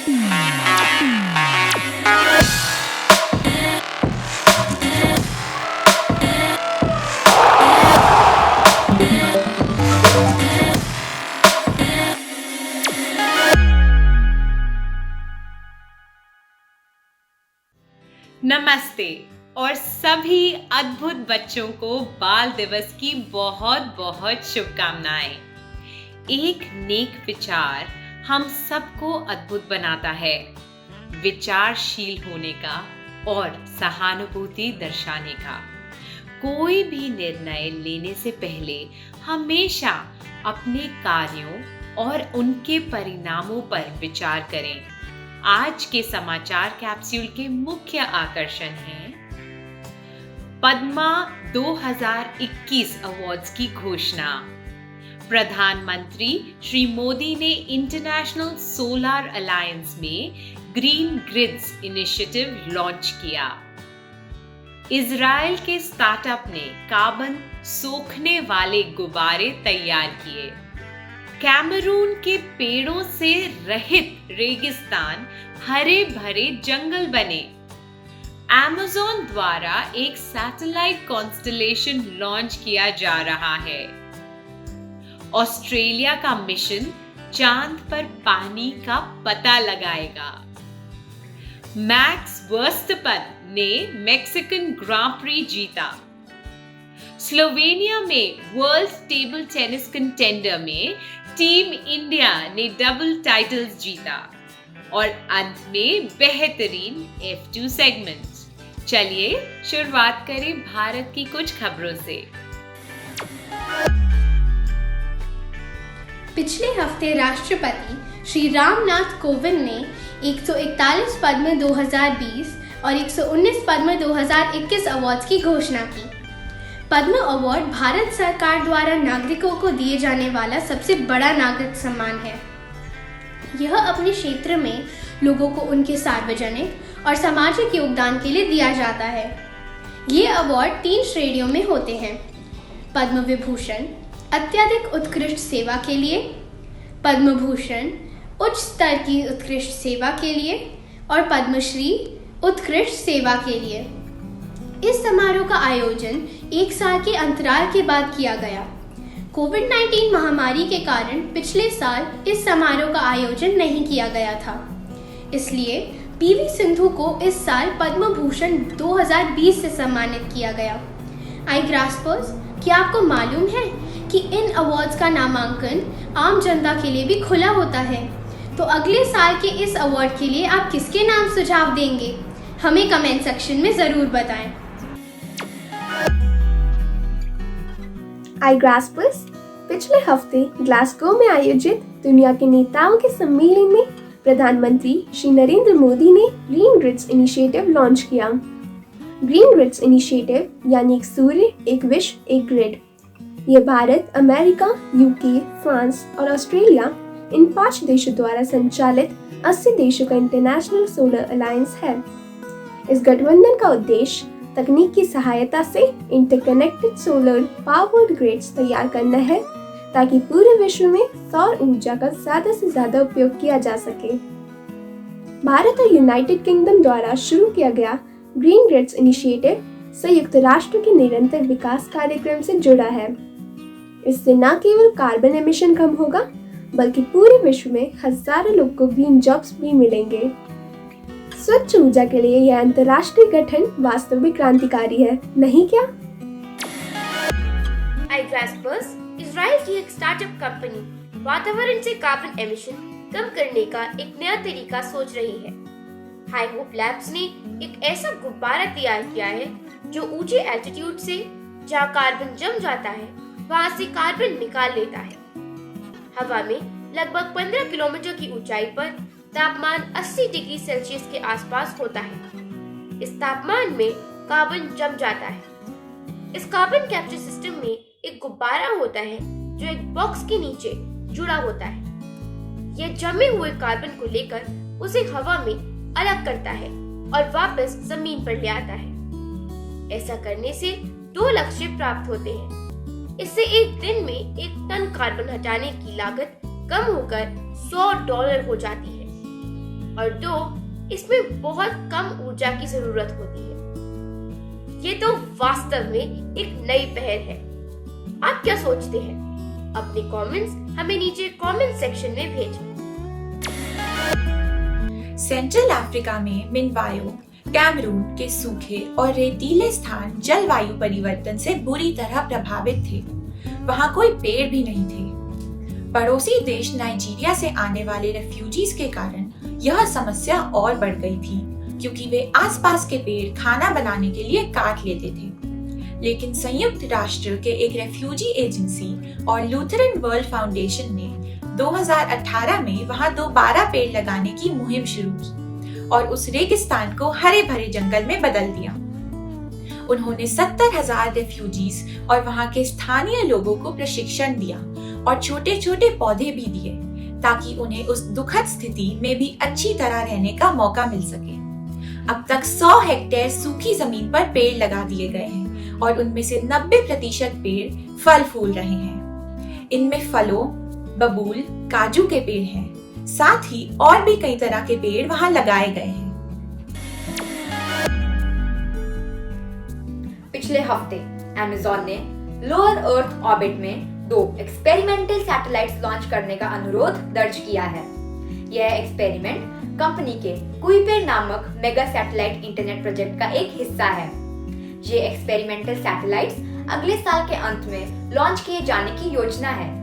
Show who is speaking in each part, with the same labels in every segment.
Speaker 1: नमस्ते और सभी अद्भुत बच्चों को बाल दिवस की बहुत बहुत शुभकामनाएं। एक नेक विचार हम सबको अद्भुत बनाता है, विचारशील होने का और सहानुभूति दर्शाने का। कोई भी निर्णय लेने से पहले हमेशा अपने कार्यों और उनके परिणामों पर विचार करें। आज के समाचार कैप्सूल के मुख्य आकर्षण हैं पद्मा 2021 अवार्ड्स की घोषणा। प्रधानमंत्री श्री मोदी ने इंटरनेशनल सोलर अलायंस में ग्रीन ग्रिड्स इनिशिएटिव लॉन्च किया। इजराइल के स्टार्टअप ने कार्बन सोखने वाले गुब्बारे तैयार किए। कैमरून के पेड़ों से रहित रेगिस्तान हरे भरे जंगल बने। अमेज़न द्वारा एक सैटेलाइट कॉन्स्टलेशन लॉन्च किया जा रहा है। ऑस्ट्रेलिया का मिशन चांद पर पानी का पता लगाएगा। मैक्स वर्स्टपन ने मेक्सिकन ग्रां प्री जीता। स्लोवेनिया में वर्ल्ड टेबल टेनिस कंटेंडर में टीम इंडिया ने डबल टाइटल्स जीता। और अंत में बेहतरीन F2 सेगमेंट। चलिए शुरुआत करें भारत की कुछ खबरों से।
Speaker 2: पिछले हफ्ते राष्ट्रपति श्री रामनाथ कोविंद ने 141 पद्म 2020 और 119 पद्म 2021 अवार्ड्स की घोषणा की। पद्म अवार्ड भारत सरकार द्वारा नागरिकों को दिए जाने वाला सबसे बड़ा नागरिक सम्मान है। यह अपने क्षेत्र में लोगों को उनके सार्वजनिक और सामाजिक योगदान के लिए दिया जाता है। ये अवार्ड 3 श्रेणियों में होते हैं: पद्म विभूषण अत्यधिक उत्कृष्ट सेवा के लिए, पद्म भूषण उच्च स्तर की उत्कृष्ट सेवा के लिए और पद्मश्री उत्कृष्ट सेवा के लिए। इस समारोह का आयोजन 1 साल के अंतराल के बाद किया गया। कोविड-19 महामारी के कारण पिछले साल इस समारोह का आयोजन नहीं किया गया था, इसलिए पीवी सिंधु को इस साल पद्म भूषण 2020 से सम्मानित किया गया। आई ग्रास्पर्स, क्या आपको मालूम है कि इन अवार्ड्स का नामांकन आम जनता के लिए भी खुला होता है? तो अगले साल के इस अवार्ड के लिए आप किसके नाम सुझाव देंगे? हमें कमेंट सेक्शन में ज़रूर बताएं।
Speaker 3: आई ग्रास्पर्स, पिछले हफ्ते ग्लासगो में आयोजित दुनिया के नेताओं के सम्मेलन में प्रधानमंत्री श्री नरेंद्र मोदी ने ग्रीन ग्रिड्स इनिशिएटिव लॉन्च किया। ग्रीन ग्रिड्स इनिशिएटिव यानी एक सूर्य, एक विश्व, एक ग्रिड। ये भारत, अमेरिका, यूके, फ्रांस और ऑस्ट्रेलिया इन 5 देशों द्वारा संचालित 80 देशों का इंटरनेशनल सोलर अलायंस है। इस गठबंधन का उद्देश्य तकनीक की सहायता से इंटरकनेक्टेड सोलर पावर्ड ग्रिड्स तैयार करना है, ताकि पूरे विश्व में सौर ऊर्जा का ज्यादा से ज्यादा उपयोग किया जा सके। भारत और यूनाइटेड किंगडम द्वारा शुरू किया गया ग्रीन ग्रिड्स इनिशिएटिव संयुक्त राष्ट्र के निरंतर विकास कार्यक्रम से जुड़ा है। इससे न केवल कार्बन एमिशन कम होगा, बल्कि पूरे विश्व में हजारों लोग को ग्रीन जॉब्स भी मिलेंगे। स्वच्छ ऊर्जा के लिए यह अंतर्राष्ट्रीय गठन वास्तविक क्रांतिकारी है, नहीं क्या?
Speaker 4: आई ग्रास्पर्स, इजराइल की एक स्टार्टअप कंपनी वातावरण से कार्बन एमिशन कम करने का एक नया तरीका सोच रही है। हाई होप लैब्स ने एक ऐसा गुब्बारा तैयार किया है जो ऊंचे एल्टीट्यूड से जहां कार्बन जम जाता है वहां से कार्बन निकाल लेता है। हवा में लगभग 15 किलोमीटर की ऊंचाई पर तापमान 80 डिग्री सेल्सियस के आसपास होता है। इस तापमान में कार्बन जम जाता है। इस कार्बन कैप्चर सिस्टम में एक गुब्बारा होता है जो एक बॉक्स के नीचे जुड़ा होता है। यह जमे हुए कार्बन को लेकर उसे हवा में अलग करता है और वापस जमीन पर ले आता है। ऐसा करने से 2 लक्ष्य प्राप्त होते हैं। इससे एक दिन में 1 टन कार्बन हटाने की लागत कम होकर $100 हो जाती है। और 2 इसमें बहुत कम ऊर्जा की जरूरत होती है। ये तो वास्तव में एक नई पहल है। आप क्या सोचते हैं? अपने कमेंट्स हमें नीचे कमेंट सेक्शन में भेजें।
Speaker 5: सेंट्रल अफ्रीका में मिनवायो, कैमरून के सूखे और रेतीले स्थान जलवायु परिवर्तन से बुरी तरह प्रभावित थे। वहां कोई पेड़ भी नहीं थे। पड़ोसी देश नाइजीरिया से आने वाले रेफ्यूजीज के कारण यह समस्या और बढ़ गई थी, क्योंकि वे आसपास के पेड़ खाना बनाने के लिए काट लेते थे। लेकिन संयुक्त राष्ट्र के एक रेफ्यूजी एजेंसी और लूथरन वर्ल्ड फाउंडेशन ने 2018 में वहां दोबारा पेड़ लगाने की मुहिम शुरू की और उस रेगिस्तान को हरे भरे जंगल में बदल दिया। उन्होंने 70,000 रेफ्यूजीज और वहां के स्थानीय लोगों को प्रशिक्षण दिया और छोटे छोटे पौधे भी दिए, ताकि उन्हें उस दुखद स्थिति में भी अच्छी तरह रहने का मौका मिल सके। अब तक 100 हेक्टेयर सूखी जमीन पर पेड़ लगा दिए गए हैं और उनमें से 90% पेड़ फल फूल रहे हैं। इनमें फलों, बबूल, काजू के पेड़ हैं। साथ ही और भी कई तरह के पेड़ वहां लगाए गए हैं।
Speaker 6: पिछले हफ्ते अमेज़न ने लोअर अर्थ ऑर्बिट में 2 एक्सपेरिमेंटल सैटेलाइट्स लॉन्च करने का अनुरोध दर्ज किया है। यह एक्सपेरिमेंट कंपनी के कुइपेर नामक मेगा सैटेलाइट इंटरनेट प्रोजेक्ट का एक हिस्सा है। ये एक्सपेरिमेंटल सैटेलाइट्स अगले साल के अंत में लॉन्च किए जाने की योजना है।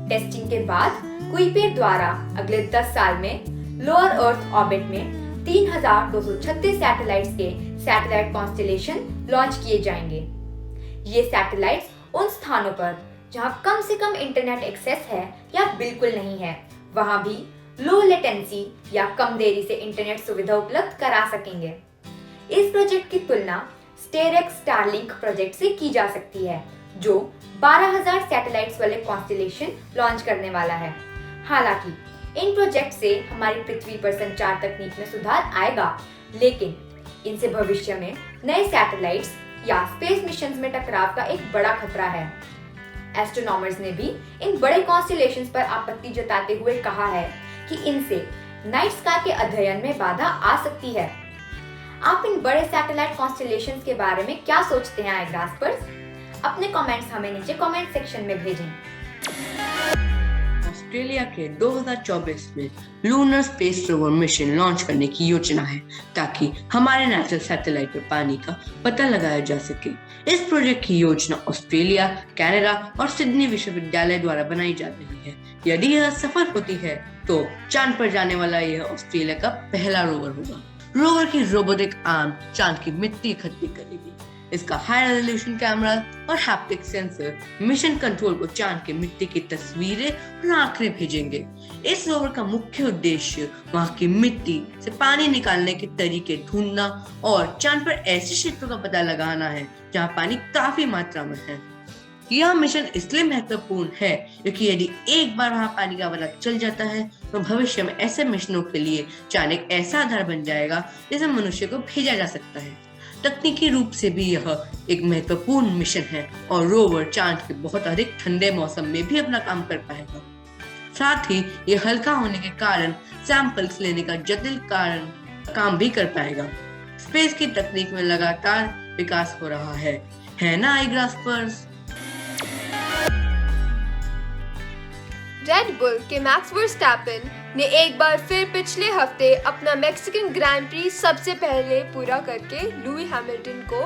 Speaker 6: टेस्टिंग के बाद कुइपेर द्वारा अगले 10 साल में लोअर अर्थ ऑर्बिट में 3,236 सैटेलाइट्स के सैटेलाइट कॉन्स्टेलेशन लॉन्च किए जाएंगे। ये सैटेलाइट्स उन स्थानों पर जहां कम से कम इंटरनेट एक्सेस है या बिल्कुल नहीं है, वहां भी लो लेटेंसी या कम देरी से इंटरनेट सुविधा उपलब्ध करा सकेंगे। इस प्रोजेक्ट की तुलना स्टेरेक्स स्टारलिंक प्रोजेक्ट से की जा सकती है, जो 12,000 सैटेलाइट्स वाले कॉन्स्टेलेशन लॉन्च करने वाला है। हालांकि इन प्रोजेक्ट से हमारी पृथ्वी पर संचार तकनीक में सुधार आएगा, लेकिन इनसे भविष्य में नए सैटेलाइट्स या स्पेस मिशंस में टकराव का एक बड़ा खतरा है। एस्ट्रोनॉमर्स ने भी इन बड़े कॉन्स्टेलेशंस पर आपत्ति जताते हुए कहा है कि इनसे नाइट स्काई के अध्ययन में बाधा आ सकती है। आप इन बड़े सैटेलाइट कॉन्स्टेलेशंस के बारे में क्या सोचते हैं iGraspers? अपने कमेंट्स हमें नीचे कमेंट सेक्शन में भेजें।
Speaker 7: ऑस्ट्रेलिया के 2024 में lunar space rover mission launch करने की योजना है, ताकि हमारे नेशनल सैटेलाइट पर पानी का पता लगाया जा सके। इस प्रोजेक्ट की योजना ऑस्ट्रेलिया, कनाडा और सिडनी विश्वविद्यालय द्वारा बनाई जा रही है। यदि यह सफल होती है तो चांद पर जाने वाला यह ऑस्ट्रेलिया का पहला रोवर होगा। रोवर की रोबोटिक आर्म चांद की मिट्टी इकट्ठी करेगी। इसका हाई रेजोल्यूशन कैमरा और हैप्टिक सेंसर मिशन कंट्रोल को चांद की मिट्टी की तस्वीरें और आंकड़े भेजेंगे। इस रोवर का मुख्य उद्देश्य वहां की मिट्टी से पानी निकालने के तरीके ढूंढना और चांद पर ऐसे क्षेत्रों का पता लगाना है जहां पानी काफी मात्रा में है। यह मिशन इसलिए महत्वपूर्ण है क्योंकि यदि एक बार वहां पानी का पता चल जाता है तो भविष्य में ऐसे मिशनों के लिए चांद एक ऐसा आधार बन जाएगा जिसे मनुष्य को भेजा जा सकता है। तकनीकी रूप से भी यह एक महत्वपूर्ण मिशन है और रोवर चांद के बहुत अधिक ठंडे मौसम में भी अपना काम कर पाएगा। साथ ही यह हल्का होने के कारण सैंपल्स लेने का जटिल काम भी कर पाएगा। स्पेस की तकनीक में लगातार विकास हो रहा है ना iGraspers?
Speaker 8: रेड बुल के मैक्स वर्स्टैपेन ने एक बार फिर पिछले हफ्ते अपना मैक्सिकन ग्रैंड प्री सबसे पहले पूरा करके लुई हैमिल्टन को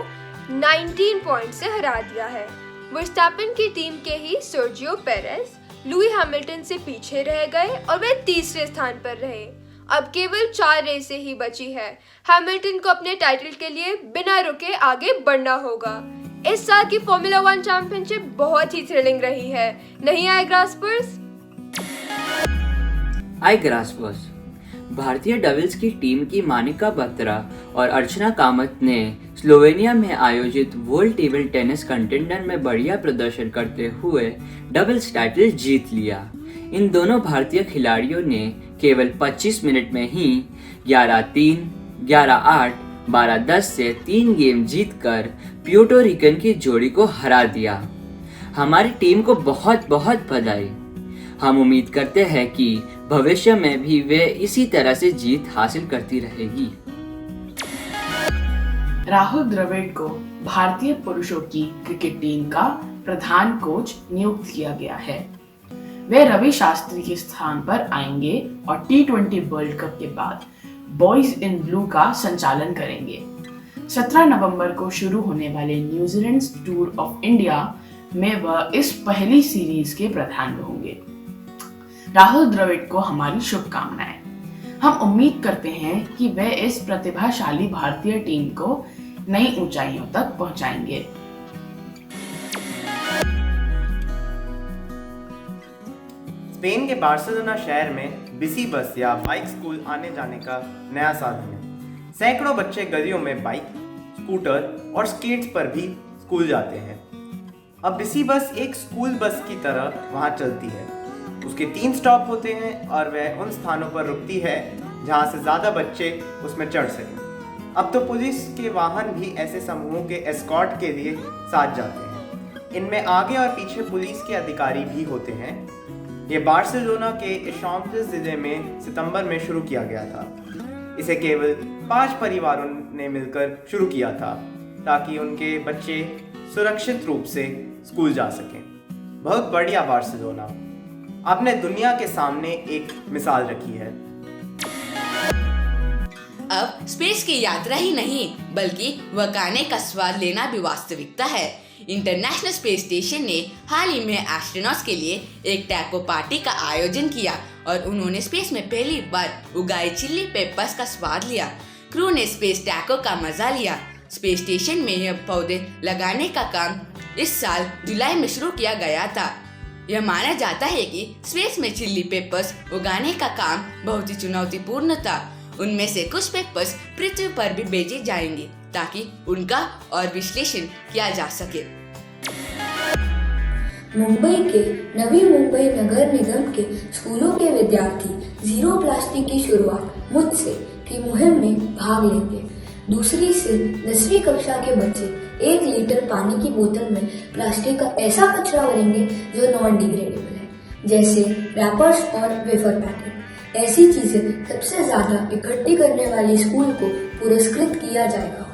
Speaker 8: 19 पॉइंट से हरा दिया है। वर्स्टैपेन की टीम के ही सर्जियो पेरेस लुई हैमिल्टन से पीछे रह गए और वे तीसरे स्थान पर रहे। अब केवल 4 रेसें ही बची है। हैमिल्टन को अपने टाइटल के लिए बिना रुके आगे बढ़ना होगा। इस साल की फॉर्मूला 1 चैंपियनशिप बहुत ही थ्रिलिंग रही है, नहीं iGraspers?
Speaker 9: iGraspers, भारतीय डबल्स की टीम की मानिका बत्रा और अर्चना कामत ने स्लोवेनिया में आयोजित वर्ल्ड टेबल टेनिस कंटेंडर में बढ़िया प्रदर्शन करते हुए डबल्स टाइटल जीत लिया। इन दोनों भारतीय खिलाड़ियों ने केवल 25 मिनट में ही 11-3, 11-8, 12-10 से 3 गेम जीतकर प्यूर्टो रिकन की जोड़ी को हरा दिया। हमारी टीम को बहुत बहुत बधाई। हम उम्मीद करते हैं कि भविष्य में भी वे इसी तरह से जीत हासिल करती रहेगी।
Speaker 10: राहुल द्रविड़ को भारतीय पुरुषों की क्रिकेट टीम का प्रधान कोच नियुक्त किया गया है। वे रवि शास्त्री के स्थान पर आएंगे और T20 वर्ल्ड कप के बाद बॉयज इन ब्लू का संचालन करेंगे। 17 नवंबर को शुरू होने वाले न्यूजीलैंड टूर ऑफ इंडिया में वह इस पहली सीरीज के प्रधान होंगे। राहुल द्रविड़ को हमारी शुभकामनाएं। हम उम्मीद करते हैं कि वे इस प्रतिभाशाली भारतीय टीम को नई ऊंचाइयों तक पहुंचाएंगे।
Speaker 11: स्पेन के बार्सिलोना शहर में बिसी बस या बाइक स्कूल आने जाने का नया साधन है। सैकड़ों बच्चे गलियों में बाइक, स्कूटर और स्केट्स पर भी स्कूल जाते हैं। अब बिसी बस एक स्कूल बस की तरह वहाँ चलती है। उसके 3 स्टॉप होते हैं और वह उन स्थानों पर रुकती है जहाँ से ज़्यादा बच्चे उसमें चढ़ सकें। अब तो पुलिस के वाहन भी ऐसे समूहों के एस्कॉर्ट के लिए साथ जाते हैं। इनमें आगे और पीछे पुलिस के अधिकारी भी होते हैं। ये बार्सिलोना के इशाम्प्लिस जिले में सितंबर में शुरू किया गया था। इसे केवल 5 परिवारों ने मिलकर शुरू किया था ताकि उनके बच्चे सुरक्षित रूप से स्कूल जा सकें। बहुत बढ़िया बार्सिलोना, आपने दुनिया के सामने एक मिसाल रखी है।
Speaker 12: अब स्पेस की यात्रा ही नहीं बल्कि वकाने का स्वाद लेना भी वास्तविकता है। इंटरनेशनल स्पेस स्टेशन ने हाल ही में एस्ट्रोनॉट्स के लिए एक टैको पार्टी का आयोजन किया और उन्होंने स्पेस में पहली बार उगाए चिल्ली पेपर्स का स्वाद लिया। क्रू ने स्पेस टैको का मजा लिया। स्पेस स्टेशन में यह पौधे लगाने का काम इस साल जुलाई में शुरू किया गया था। यह माना जाता है कि स्पेस में चिल्ली पेपर्स उगाने का काम बहुत ही चुनौतीपूर्ण था। उनमें से कुछ पेपर्स पृथ्वी पर भी भेजे जाएंगे ताकि उनका और विश्लेषण किया जा सके।
Speaker 13: मुंबई के नवी मुंबई नगर निगम के स्कूलों के विद्यार्थी जीरो प्लास्टिक की शुरुआत मुझसे की मुहिम में भाग लेंगे। 2री से 10वीं कक्षा के बच्चे 1 लीटर पानी की बोतल में प्लास्टिक का ऐसा कचरा भरेंगे जो नॉन डिग्रेडेबल है, जैसे रैपर्स और वेफर पैकेट। ऐसी चीजें सबसे ज्यादा इकट्ठी करने वाले स्कूल को पुरस्कृत किया जाएगा।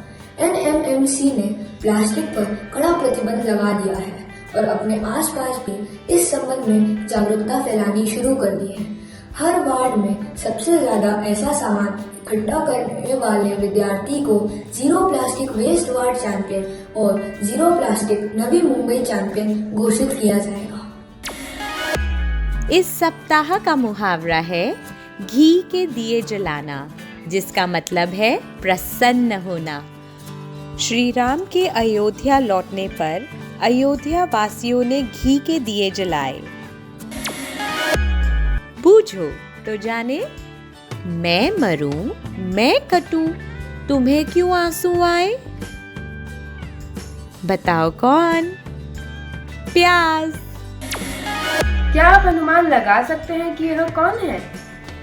Speaker 13: NMMC ने प्लास्टिक पर कड़ा प्रतिबंध लगा दिया है और अपने आसपास भी इस संबंध में जागरूकता फैलानी शुरू कर दी है। हर वार्ड में सबसे ज्यादा ऐसा सामान इकट्ठा करने वाले विद्यार्थी को zero plastic waste ward champion और zero plastic Navi Mumbai champion घोषित किया जाएगा।
Speaker 1: इस सप्ताह का मुहावरा है घी के दिए जलाना, जिसका मतलब है प्रसन्न होना। श्री राम के अयोध्या लौटने पर अयोध्या वासियों ने घी के दिए जलाए। बूझो तो जाने, मैं मरूं, मैं कटूं, तुम्हें क्यों आंसू आए? बताओ कौन? प्याज।
Speaker 14: क्या आप अनुमान लगा सकते हैं कि यह कौन है?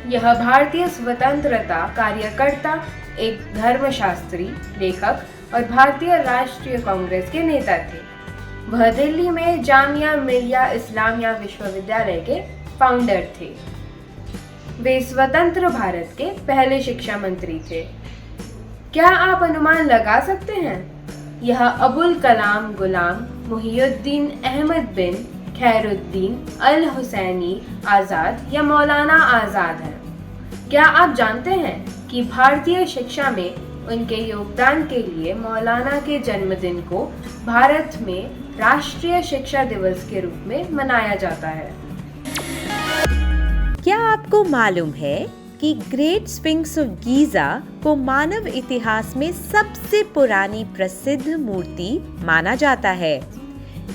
Speaker 14: यह भारतीय स्वतंत्रता कार्यकर्ता, एक धर्मशास्त्री, लेखक और भारतीय राष्ट्रीय कांग्रेस के नेता थे। वह दिल्ली में जामिया मिलिया इस्लामिया विश्वविद्यालय के फाउंडर थे। वे स्वतंत्र भारत के पहले शिक्षा मंत्री थे। क्या आप अनुमान लगा सकते हैं? यह अबुल कलाम गुलाम मुहियुद्दीन अहमद बिन खैरुद्दीन अल हुसैनी आज़ाद या मौलाना आज़ाद है। क्या आप जानते हैं कि भारतीय शिक्षा में उनके योगदान के लिए मौलाना के जन्मदिन को भारत में राष्ट्रीय शिक्षा दिवस के रूप में मनाया जाता है?
Speaker 1: क्या आपको मालूम है कि ग्रेट स्फिंक्स ऑफ गीजा को मानव इतिहास में सबसे पुरानी प्रसिद्ध मूर्ति माना जाता है?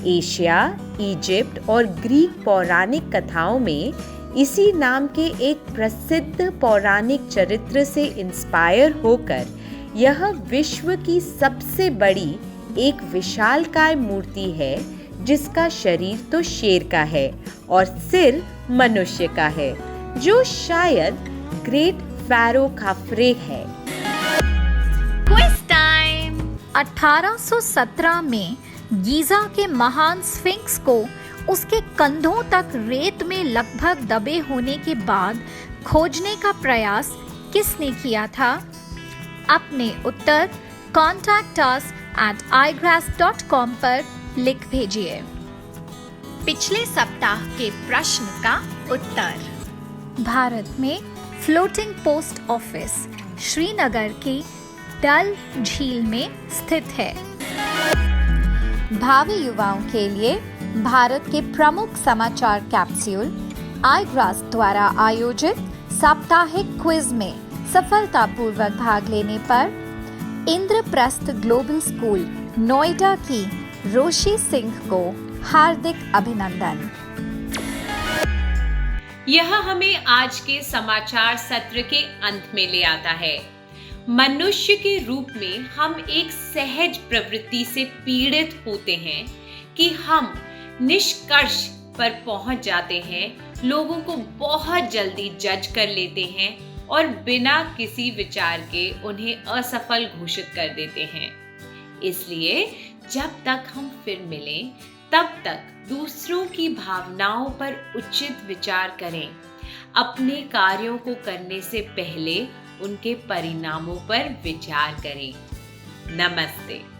Speaker 1: एशिया, इजिप्ट और ग्रीक पौराणिक कथाओं में इसी नाम के एक प्रसिद्ध पौराणिक चरित्र से इंस्पायर होकर यह विश्व की सबसे बड़ी एक विशालकाय मूर्ति है, जिसका शरीर तो शेर का है और सिर मनुष्य का है, जो शायद ग्रेट फैरो खाफ्रे है।
Speaker 15: Quiz time. 1817 में गीजा के महान स्फिंक्स को उसके कंधों तक रेत में लगभग दबे होने के बाद खोजने का प्रयास किसने किया था? अपने उत्तर contactus@igrass.com पर लिख भेजिए। पिछले सप्ताह के प्रश्न का उत्तर। भारत में फ्लोटिंग पोस्ट ऑफिस श्रीनगर की डल झील में स्थित है। भावी युवाओं के लिए भारत के प्रमुख समाचार कैप्सूल iGrass द्वारा आयोजित साप्ताहिक क्विज में सफलतापूर्वक भाग लेने पर इंद्रप्रस्थ ग्लोबल स्कूल नोएडा की रोशी सिंह को हार्दिक अभिनंदन।
Speaker 1: यह हमें आज के समाचार सत्र के अंत में ले आता है। मनुष्य के रूप में हम एक सहज प्रवृत्ति से पीड़ित होते हैं कि हम निष्कर्ष पर पहुंच जाते हैं, लोगों को बहुत जल्दी जज कर लेते हैं और बिना किसी विचार के उन्हें असफल घोषित कर देते हैं। इसलिए जब तक हम फिर मिलें तब तक दूसरों की भावनाओं पर उचित विचार करें। अपने कार्यों को करने से पहले उनके परिणामों पर विचार करें। नमस्ते।